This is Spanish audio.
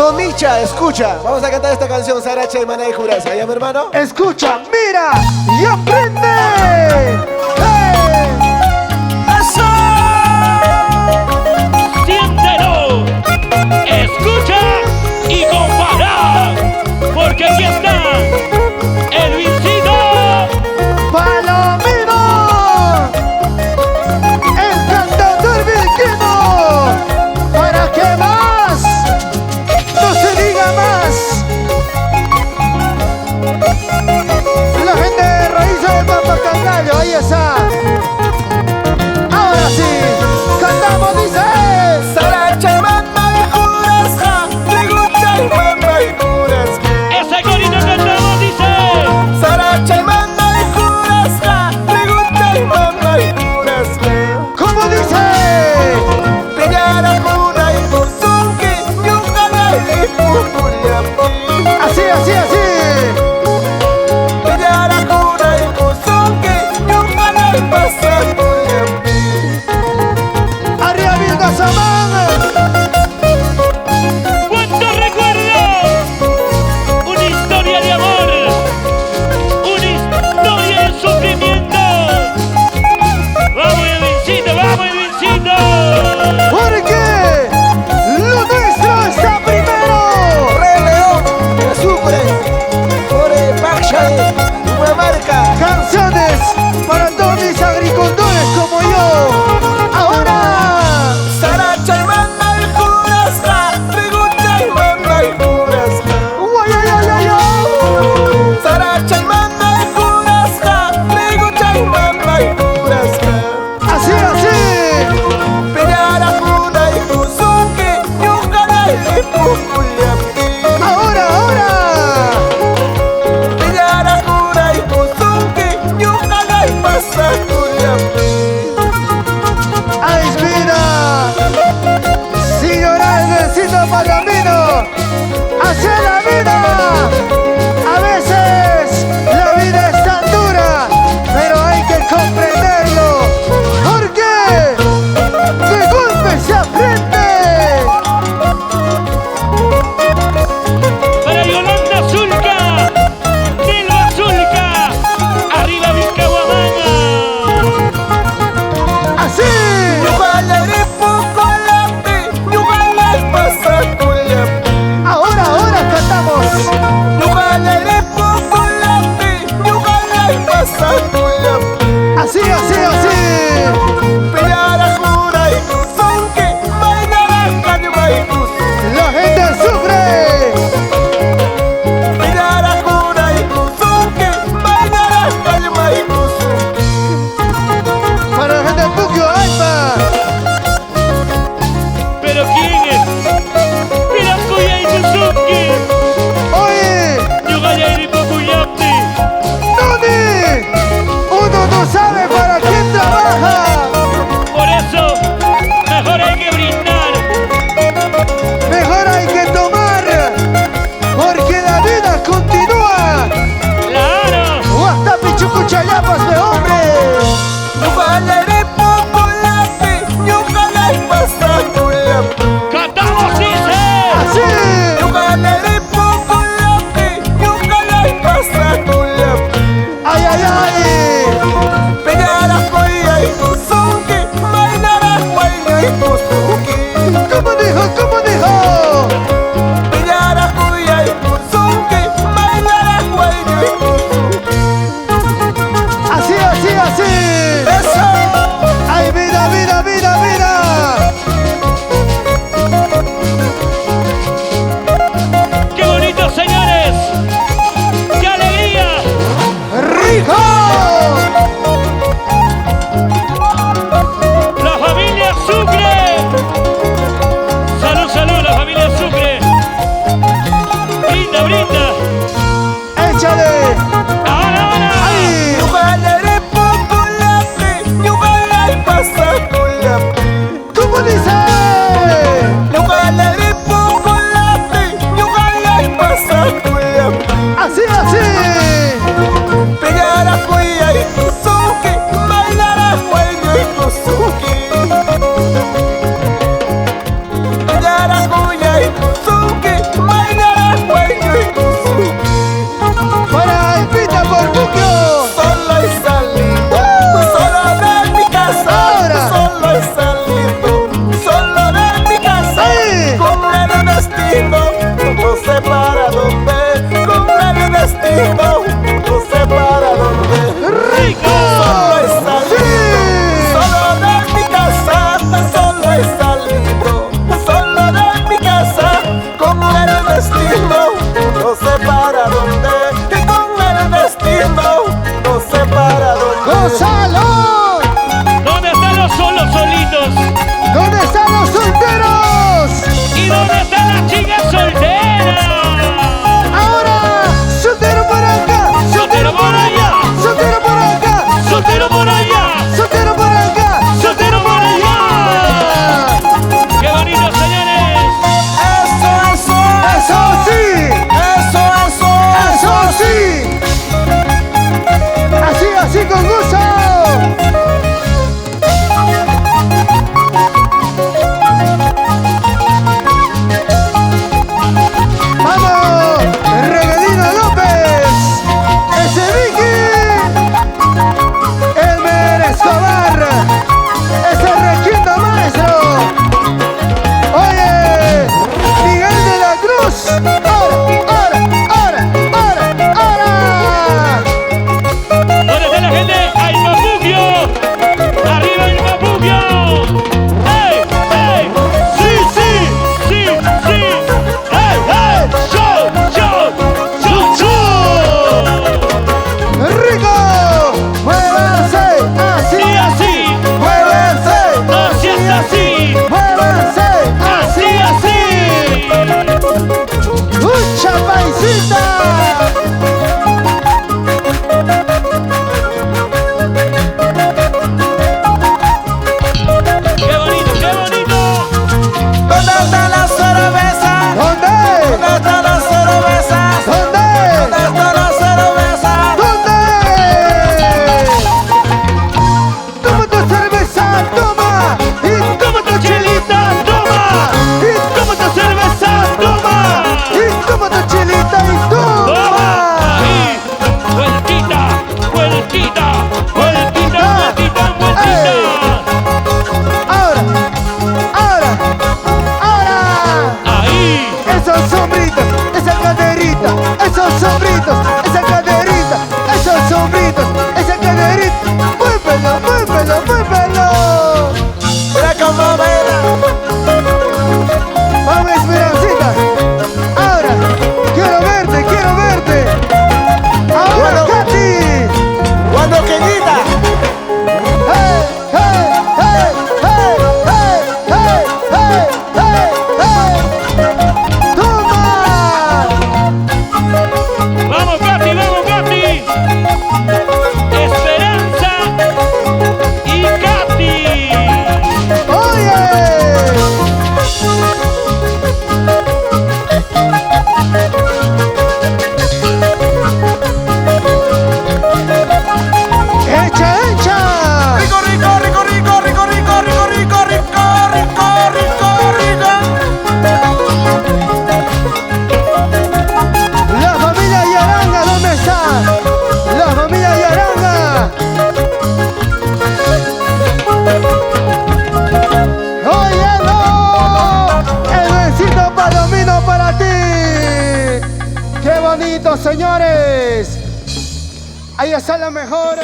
No, Micha, escucha. Vamos a cantar esta canción, Saracha y Maná y Jurasa. ¿Ya, mi hermano? Escucha, mira y aprende. ¡Hey! ¡Eso! Siéntelo, escucha y compara, porque aquí está el Vincito. ¡Palomino! ¡El cantador vilquino! ¿Para qué más? ¡No se diga más! La gente de Raíces de Pampacangallo, ahí está. Ahora sí, cantamos, dice. Saracha y Maná y Jurasa, Trigucha y Maná y Jurasa. Ese corito cantamos, dice. Saracha y Maná y Jurasa, Trigucha y Maná y Jurasa. ¿Cómo dice? Pillara Juna y Kusunki, Yucana y Pupuliapi. Así, así, así. Pillara Juna y Kusunki, Yucana y Pasapuliapi. Arriba Vilga Samán. ¿Cuántos recuerdos? Una historia de amor, una historia de sufrimiento. Vamos, Edwincito, vamos, Edwincito. Porque lo nuestro está primero. Rey León, de Sucre, por Pakshay, Humamarca. Canciones para todos mis agricultores como yo. Ahora, Saracha y Maná y Jurasa, Trigucha y Maná y Jurasa. guayayayayo. Saracha y Maná y Jurasa, Trigucha y Maná y Jurasa. Así, así. Pillara Juna y Kusunki, Yucana y Pupuliapi. Ahora, ahora. Pillara Juna y Kusunki, Yucana y Pasapuliapi. ¡Ay, vida! Si llorar necesito palomino, hacia la vida. A veces la vida es tan dura, pero hay que comprenderlo. Porque de golpe se aprende. Para Yolanda Zulca, Nelva Zulca, arriba Vilcahuamana. Así. Yucana y Pupuliapi, Yucana y Pasapuliapi. Ahora cantamos. destino, no sé para dónde, con el destino, no sé para dónde. ¡Rico! Solo he salido, solo de mi casa, solo he salido, solo de mi casa, con el destino, no sé para dónde, y con el destino, no sé para dónde. ¡Gonzalo! ¿Dónde están los solos solitos? ¿Dónde están los solteros? ¿Y dónde están las chicas solteras? Ahora, soltero por acá, Soltero por allá, soltero por acá, soltero por allá, soltero por acá, soltero por allá. ¡Qué bonito, señores! Eso sí, eso sí. Así con gusto. Vamos, Regalino López, ese Vicky, Elmer Escobar, ese requinto maestro. Oye, Miguel de la Cruz, ahora. ¿Dónde está la gente? ¡Ay, Mapugio! ¡Arriba el Mapugio! ¡Ey, ey! ¡Sí, sí, sí, sí! ¡Ey, ey! ¡Show! Rico, muévanse ¡Sí, así, así! muévanse, ¡No seas así! muévanse ¡Así, así! ¡Mucha paisita! ¡Qué bonito, qué bonito! ¿Dónde está la cerveza? ¿Dónde? ¿Dónde está la cerveza? ¿Dónde? ¿Dónde está la cerveza? ¿Dónde? Toma tu cerveza, toma, y ¡Toma tu chelita, toma! ¡Toma tu cerveza, toma! toma tu chilita y ¡Toma! toma. ¡Ahí! ¡Vueltita! ¡Vueltita! ¡Vueltita, vueltita, vueltita! Ahora. ¡Ahí! Esos sombritos, esa caderita, esos sombritos, esa caderita, esos sombritos, esa caderita. Muévelo. Mira cómo baila. Vamos, Esperancita. Ahora, quiero verte. Ahora, Bueno. Katy. Cuando queñita. Hey. Toma. ¡Vamos, Katy! ¡Vamos, Katy! ¡Esperanza y Katy! Oye. Echa. Rico. La familia Yaranga, ¿dónde está? La familia Yaranga. Oye, no. El besito palomino para ti. Qué bonito, señores. Ahí está la mejor.